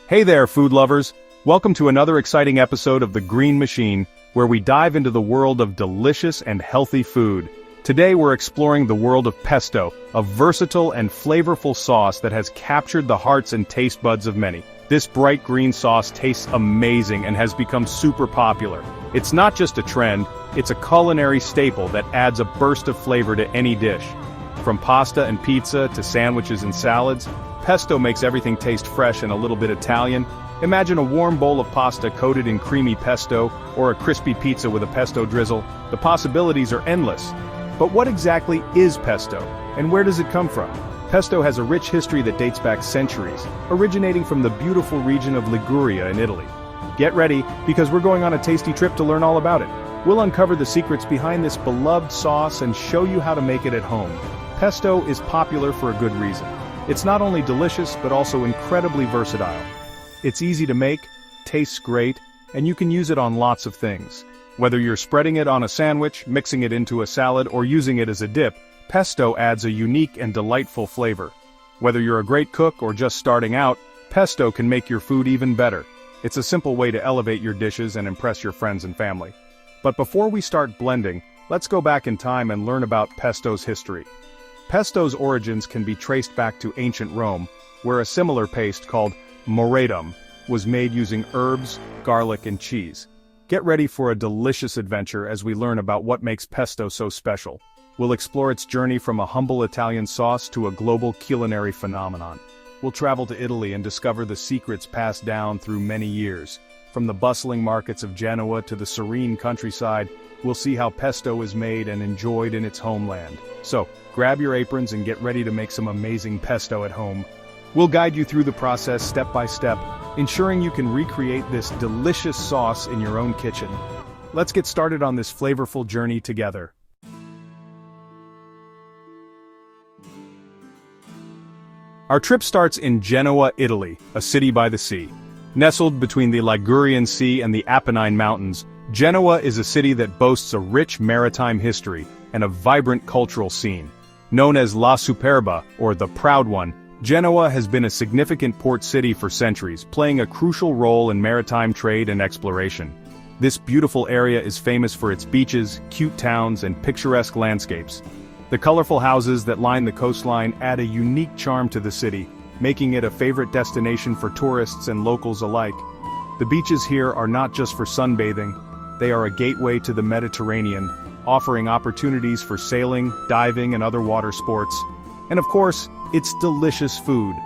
Hey there, food lovers! Welcome to another exciting episode of The Green Machine, where we dive into the world of delicious and healthy food. Today we're exploring the world of pesto, a versatile and flavorful sauce that has captured the hearts and taste buds of many. This bright green sauce tastes amazing and has become super popular. It's not just a trend, it's a culinary staple that adds a burst of flavor to any dish. From pasta and pizza to sandwiches and salads, pesto makes everything taste fresh and a little bit Italian. Imagine a warm bowl of pasta coated in creamy pesto, or a crispy pizza with a pesto drizzle. The possibilities are endless. But what exactly is pesto, and where does it come from? Pesto has a rich history that dates back centuries, originating from the beautiful region of Liguria in Italy. Get ready, because we're going on a tasty trip to learn all about it. We'll uncover the secrets behind this beloved sauce and show you how to make it at home. Pesto is popular for a good reason. It's not only delicious, but also incredibly versatile. It's easy to make, tastes great, and you can use it on lots of things. Whether you're spreading it on a sandwich, mixing it into a salad, or using it as a dip, pesto adds a unique and delightful flavor. Whether you're a great cook or just starting out, pesto can make your food even better. It's a simple way to elevate your dishes and impress your friends and family. But before we start blending, let's go back in time and learn about pesto's history. Pesto's origins can be traced back to ancient Rome, where a similar paste called moretum was made using herbs, garlic, and cheese. Get ready for a delicious adventure as we learn about what makes pesto so special. We'll explore its journey from a humble Italian sauce to a global culinary phenomenon. We'll travel to Italy and discover the secrets passed down through many years. From the bustling markets of Genoa to the serene countryside, we'll see how pesto is made and enjoyed in its homeland. So, grab your aprons and get ready to make some amazing pesto at home. We'll guide you through the process step by step, ensuring you can recreate this delicious sauce in your own kitchen. Let's get started on this flavorful journey together. Our trip starts in Genoa, Italy, a city by the sea. Nestled between the Ligurian Sea and the Apennine Mountains, Genoa is a city that boasts a rich maritime history and a vibrant cultural scene. Known as La Superba, or the Proud One, Genoa has been a significant port city for centuries, playing a crucial role in maritime trade and exploration. This beautiful area is famous for its beaches, cute towns, and picturesque landscapes. The colorful houses that line the coastline add a unique charm to the city, making it a favorite destination for tourists and locals alike. The beaches here are not just for sunbathing, they are a gateway to the Mediterranean, offering opportunities for sailing, diving, and other water sports. And of course, it's delicious food.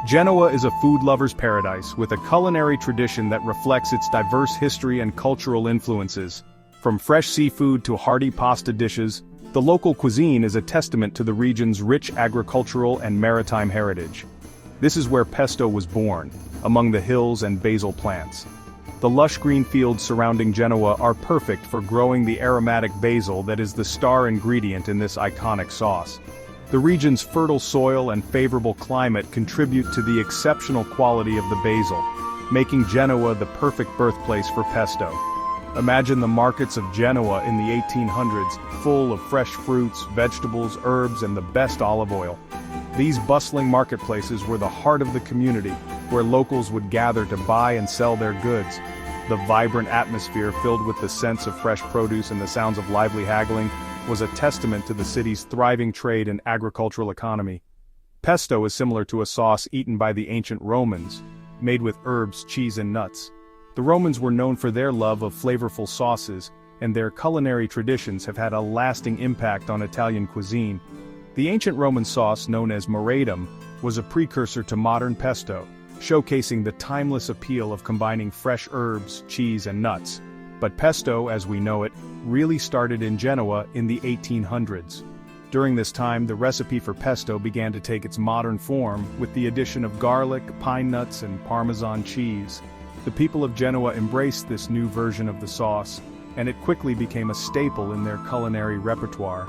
Genoa is a food lover's paradise, with a culinary tradition that reflects its diverse history and cultural influences. From fresh seafood to hearty pasta dishes, the local cuisine is a testament to the region's rich agricultural and maritime heritage. This is where pesto was born, among the hills and basil plants. The lush green fields surrounding Genoa are perfect for growing the aromatic basil that is the star ingredient in this iconic sauce. The region's fertile soil and favorable climate contribute to the exceptional quality of the basil, making Genoa the perfect birthplace for pesto. Imagine the markets of Genoa in the 1800s, full of fresh fruits, vegetables, herbs, and the best olive oil. These bustling marketplaces were the heart of the community, where locals would gather to buy and sell their goods. The vibrant atmosphere filled with the scents of fresh produce and the sounds of lively haggling was a testament to the city's thriving trade and agricultural economy. Pesto is similar to a sauce eaten by the ancient Romans, made with herbs, cheese, and nuts. The Romans were known for their love of flavorful sauces, and their culinary traditions have had a lasting impact on Italian cuisine. The ancient Roman sauce, known as moretum, was a precursor to modern pesto, showcasing the timeless appeal of combining fresh herbs, cheese, and nuts. But pesto, as we know it, really started in Genoa in the 1800s. During this time, the recipe for pesto began to take its modern form, with the addition of garlic, pine nuts, and Parmesan cheese. The people of Genoa embraced this new version of the sauce, and it quickly became a staple in their culinary repertoire.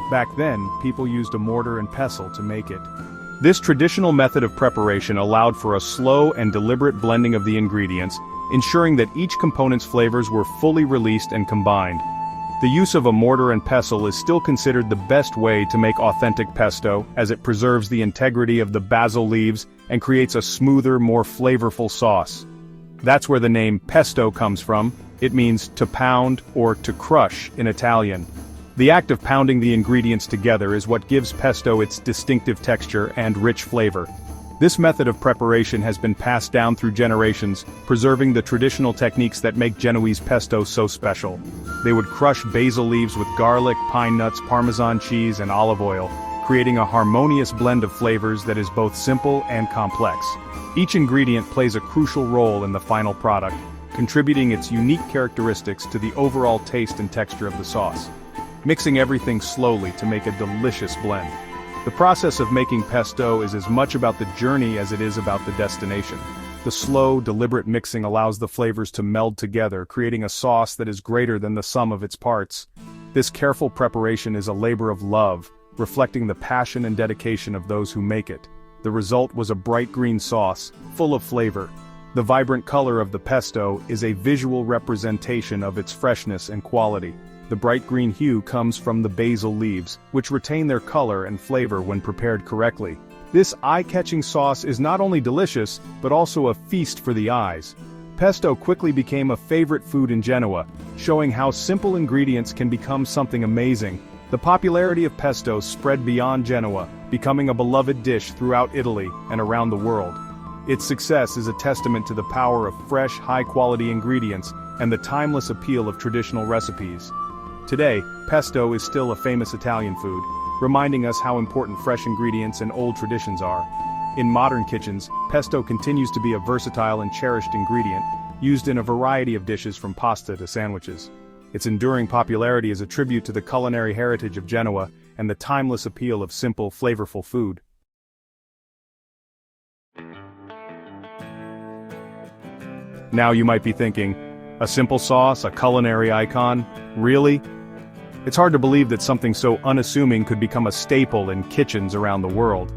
Back then, people used a mortar and pestle to make it. This traditional method of preparation allowed for a slow and deliberate blending of the ingredients, ensuring that each component's flavors were fully released and combined. The use of a mortar and pestle is still considered the best way to make authentic pesto, as it preserves the integrity of the basil leaves and creates a smoother, more flavorful sauce. That's where the name pesto comes from. It means to pound or to crush in Italian. The act of pounding the ingredients together is what gives pesto its distinctive texture and rich flavor. This method of preparation has been passed down through generations, preserving the traditional techniques that make Genoese pesto so special. They would crush basil leaves with garlic, pine nuts, Parmesan cheese, and olive oil, creating a harmonious blend of flavors that is both simple and complex. Each ingredient plays a crucial role in the final product, contributing its unique characteristics to the overall taste and texture of the sauce. Mixing everything slowly to make a delicious blend. The process of making pesto is as much about the journey as it is about the destination. The slow, deliberate mixing allows the flavors to meld together, creating a sauce that is greater than the sum of its parts. This careful preparation is a labor of love, reflecting the passion and dedication of those who make it. The result was a bright green sauce, full of flavor. The vibrant color of the pesto is a visual representation of its freshness and quality. The bright green hue comes from the basil leaves, which retain their color and flavor when prepared correctly. This eye-catching sauce is not only delicious, but also a feast for the eyes. Pesto quickly became a favorite food in Genoa, showing how simple ingredients can become something amazing. The popularity of pesto spread beyond Genoa, becoming a beloved dish throughout Italy and around the world. Its success is a testament to the power of fresh, high-quality ingredients and the timeless appeal of traditional recipes. Today, pesto is still a famous Italian food, reminding us how important fresh ingredients and old traditions are. In modern kitchens, pesto continues to be a versatile and cherished ingredient, used in a variety of dishes from pasta to sandwiches. Its enduring popularity is a tribute to the culinary heritage of Genoa and the timeless appeal of simple, flavorful food. Now you might be thinking, a simple sauce, a culinary icon? Really? It's hard to believe that something so unassuming could become a staple in kitchens around the world.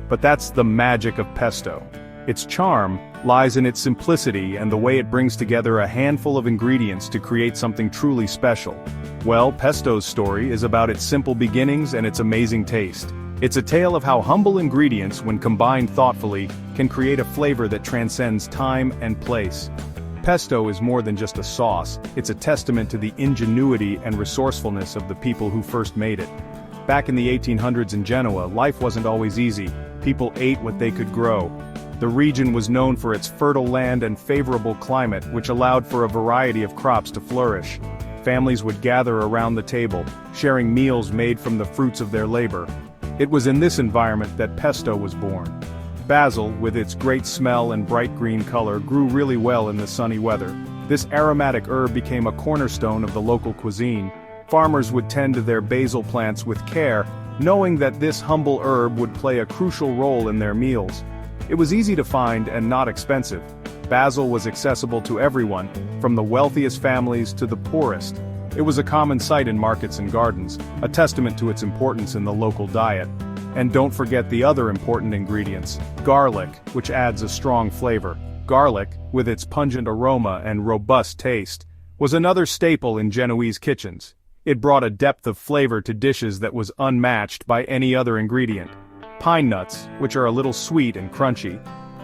But that's the magic of pesto. Its charm lies in its simplicity and the way it brings together a handful of ingredients to create something truly special. Well, pesto's story is about its simple beginnings and its amazing taste. It's a tale of how humble ingredients, when combined thoughtfully, can create a flavor that transcends time and place. Pesto is more than just a sauce, it's a testament to the ingenuity and resourcefulness of the people who first made it. Back in the 1800s in Genoa, life wasn't always easy. People ate what they could grow. The region was known for its fertile land and favorable climate, which allowed for a variety of crops to flourish. Families would gather around the table, sharing meals made from the fruits of their labor. It was in this environment that pesto was born. Basil, with its great smell and bright green color, grew really well in the sunny weather. This aromatic herb became a cornerstone of the local cuisine. Farmers would tend to their basil plants with care, knowing that this humble herb would play a crucial role in their meals. It was easy to find and not expensive. Basil was accessible to everyone, from the wealthiest families to the poorest. It was a common sight in markets and gardens, a testament to its importance in the local diet. And don't forget the other important ingredients, garlic, which adds a strong flavor. Garlic, with its pungent aroma and robust taste, was another staple in Genoese kitchens. It brought a depth of flavor to dishes that was unmatched by any other ingredient. Pine nuts, which are a little sweet and crunchy.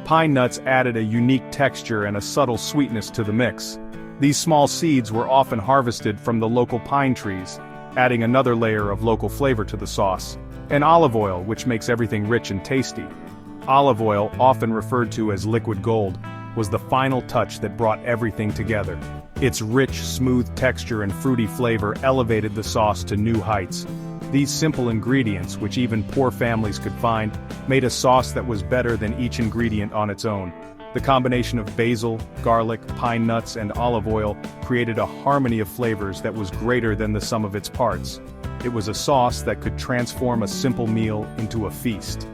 Pine nuts added a unique texture and a subtle sweetness to the mix. These small seeds were often harvested from the local pine trees, adding another layer of local flavor to the sauce. And olive oil, which makes everything rich and tasty. Olive oil, often referred to as liquid gold, was the final touch that brought everything together. Its rich, smooth texture and fruity flavor elevated the sauce to new heights. These simple ingredients, which even poor families could find, made a sauce that was better than each ingredient on its own. The combination of basil, garlic, pine nuts, and olive oil created a harmony of flavors that was greater than the sum of its parts. It was a sauce that could transform a simple meal into a feast.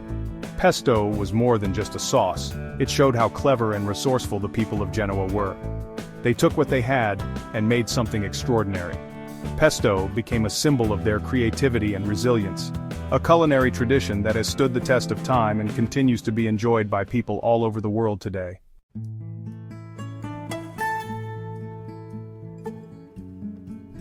Pesto was more than just a sauce. It showed how clever and resourceful the people of Genoa were. They took what they had and made something extraordinary. Pesto became a symbol of their creativity and resilience, a culinary tradition that has stood the test of time and continues to be enjoyed by people all over the world today.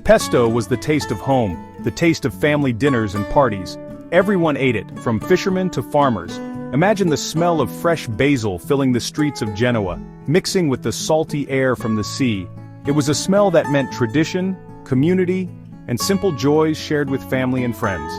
Pesto was the taste of home, the taste of family dinners and parties. Everyone ate it, from fishermen to farmers. Imagine the smell of fresh basil filling the streets of Genoa, mixing with the salty air from the sea. It was a smell that meant tradition, community, and simple joys shared with family and friends.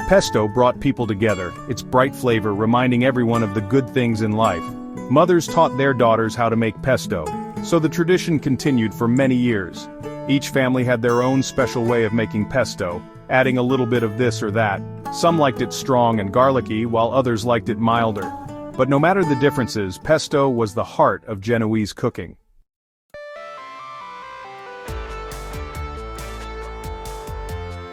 Pesto brought people together, its bright flavor reminding everyone of the good things in life. Mothers taught their daughters how to make pesto, so the tradition continued for many years. Each family had their own special way of making pesto, adding a little bit of this or that. Some liked it strong and garlicky, while others liked it milder. But no matter the differences, pesto was the heart of Genoese cooking.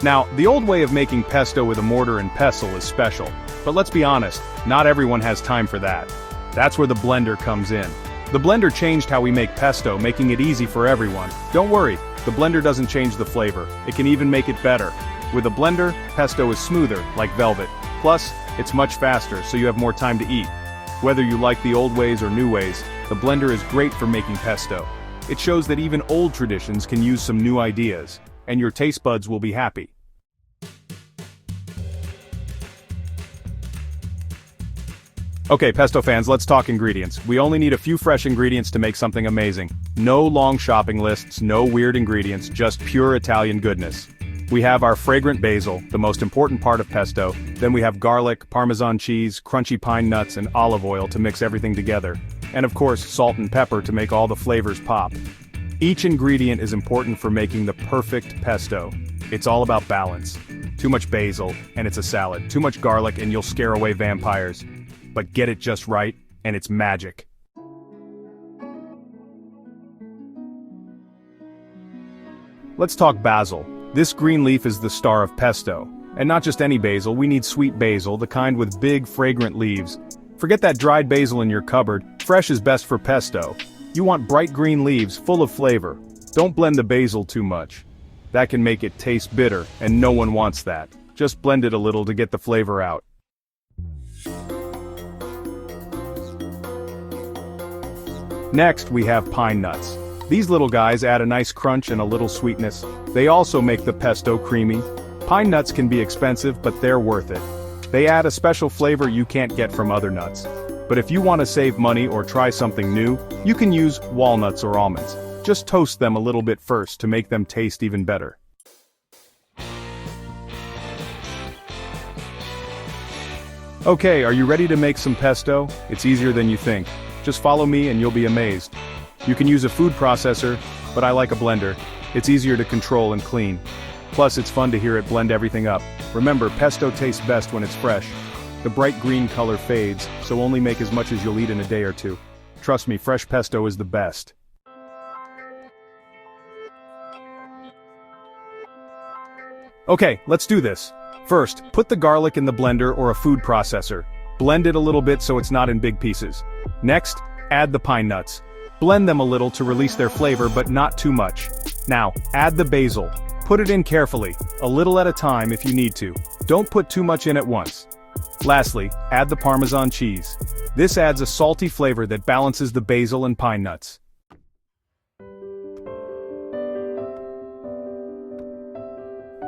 Now, the old way of making pesto with a mortar and pestle is special, but let's be honest, not everyone has time for that. That's where the blender comes in. The blender changed how we make pesto, making it easy for everyone. Don't worry, the blender doesn't change the flavor, it can even make it better. With a blender, pesto is smoother, like velvet. Plus, it's much faster, so you have more time to eat. Whether you like the old ways or new ways, the blender is great for making pesto. It shows that even old traditions can use some new ideas, and your taste buds will be happy. Okay, pesto fans, let's talk ingredients. We only need a few fresh ingredients to make something amazing. No long shopping lists, no weird ingredients, just pure Italian goodness. We have our fragrant basil, the most important part of pesto. Then we have garlic, Parmesan cheese, crunchy pine nuts, and olive oil to mix everything together. And of course, salt and pepper to make all the flavors pop. Each ingredient is important for making the perfect pesto. It's all about balance. Too much basil, and it's a salad. Too much garlic, and you'll scare away vampires. But get it just right, and it's magic. Let's talk basil. This green leaf is the star of pesto. And not just any basil, we need sweet basil, the kind with big, fragrant leaves. Forget that dried basil in your cupboard, fresh is best for pesto. You want bright green leaves, full of flavor. Don't blend the basil too much. That can make it taste bitter, and no one wants that. Just blend it a little to get the flavor out. Next, we have pine nuts. These little guys add a nice crunch and a little sweetness. They also make the pesto creamy. Pine nuts can be expensive, but they're worth it. They add a special flavor you can't get from other nuts. But if you want to save money or try something new, you can use walnuts or almonds. Just toast them a little bit first to make them taste even better. Okay, are you ready to make some pesto? It's easier than you think. Just follow me and you'll be amazed. You can use a food processor, but I like a blender. It's easier to control and clean. Plus, it's fun to hear it blend everything up. Remember, pesto tastes best when it's fresh. The bright green color fades, so only make as much as you'll eat in a day or two. Trust me, fresh pesto is the best. Okay, let's do this. First, put the garlic in the blender or a food processor. Blend it a little bit so it's not in big pieces. Next, add the pine nuts. Blend them a little to release their flavor, but not too much. Now, add the basil. Put it in carefully, a little at a time if you need to. Don't put too much in at once. Lastly, add the Parmesan cheese. This adds a salty flavor that balances the basil and pine nuts.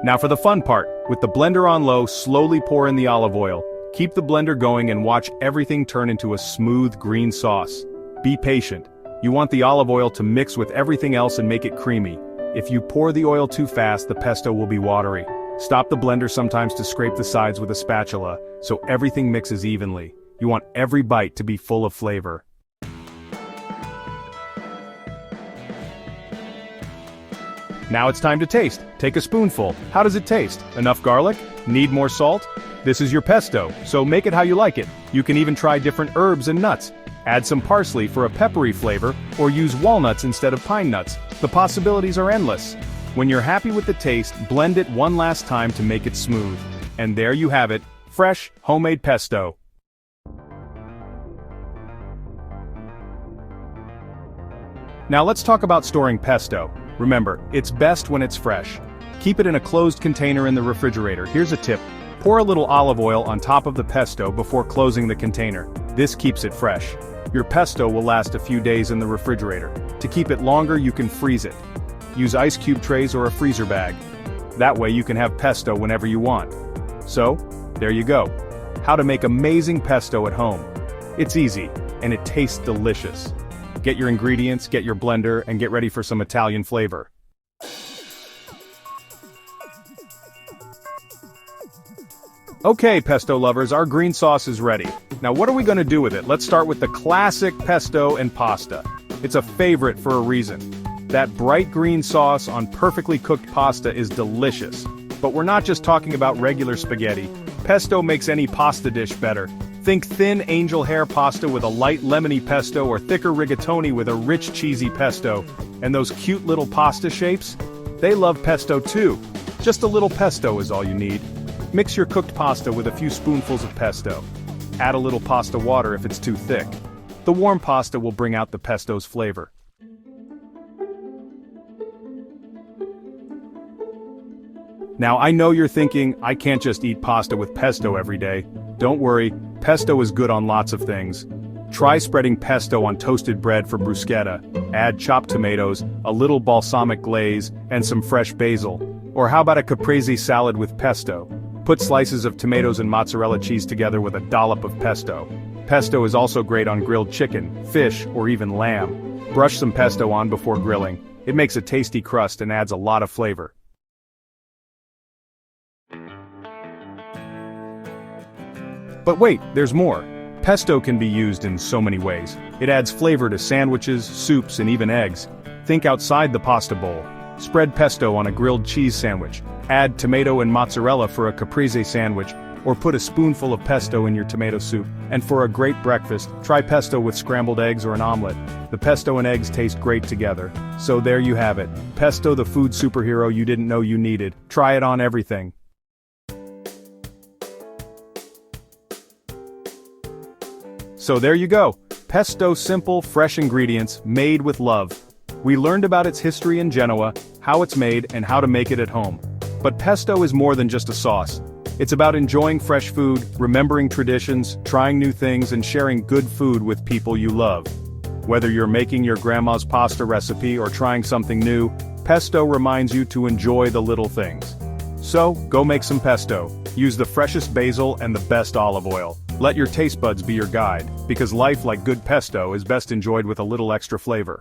Now for the fun part. With the blender on low, slowly pour in the olive oil. Keep the blender going and watch everything turn into a smooth green sauce. Be patient. You want the olive oil to mix with everything else and make it creamy. If you pour the oil too fast, the pesto will be watery. Stop the blender sometimes to scrape the sides with a spatula, so everything mixes evenly. You want every bite to be full of flavor. Now it's time to taste. Take a spoonful. How does it taste? Enough garlic? Need more salt? This is your pesto, so make it how you like it. You can even try different herbs and nuts. Add some parsley for a peppery flavor, or use walnuts instead of pine nuts. The possibilities are endless. When you're happy with the taste, blend it one last time to make it smooth. And there you have it, fresh, homemade pesto. Now let's talk about storing pesto. Remember, it's best when it's fresh. Keep it in a closed container in the refrigerator. Here's a tip. Pour a little olive oil on top of the pesto before closing the container. This keeps it fresh. Your pesto will last a few days in the refrigerator. To keep it longer, you can freeze it. use ice cube trays or a freezer bag. That way you can have pesto whenever you want. So, there you go. How to make amazing pesto at home. It's easy, and it tastes delicious. Get your ingredients, get your blender, and get ready for some Italian flavor. Okay, pesto lovers, our green sauce is ready. Now what are we gonna do with it? Let's start with the classic pesto and pasta. It's a favorite for a reason. That bright green sauce on perfectly cooked pasta is delicious. But we're not just talking about regular spaghetti. Pesto makes any pasta dish better. Think thin angel hair pasta with a light lemony pesto or thicker rigatoni with a rich cheesy pesto. And those cute little pasta shapes? They love pesto too. Just a little pesto is all you need. Mix your cooked pasta with a few spoonfuls of pesto. Add a little pasta water if it's too thick. The warm pasta will bring out the pesto's flavor. Now I know you're thinking, I can't just eat pasta with pesto every day. Don't worry, pesto is good on lots of things. Try spreading pesto on toasted bread for bruschetta. Add chopped tomatoes, a little balsamic glaze, and some fresh basil. Or how about a caprese salad with pesto? Put slices of tomatoes and mozzarella cheese together with a dollop of pesto. Pesto is also great on grilled chicken, fish, or even lamb. Brush some pesto on before grilling. It makes a tasty crust and adds a lot of flavor. But wait, there's more. Pesto can be used in so many ways. It adds flavor to sandwiches, soups, and even eggs. Think outside the pasta bowl. Spread pesto on a grilled cheese sandwich. Add tomato and mozzarella for a caprese sandwich, or put a spoonful of pesto in your tomato soup. And for a great breakfast, try pesto with scrambled eggs or an omelet. The pesto and eggs taste great together. So there you have it. Pesto, the food superhero you didn't know you needed. Try it on everything. So there you go. Pesto, simple, fresh ingredients, made with love. We learned about its history in Genoa, how it's made, and how to make it at home. But pesto is more than just a sauce. It's about enjoying fresh food, remembering traditions, trying new things, and sharing good food with people you love. Whether you're making your grandma's pasta recipe or trying something new, pesto reminds you to enjoy the little things. So, go make some pesto. Use the freshest basil and the best olive oil. Let your taste buds be your guide, because life like good pesto is best enjoyed with a little extra flavor.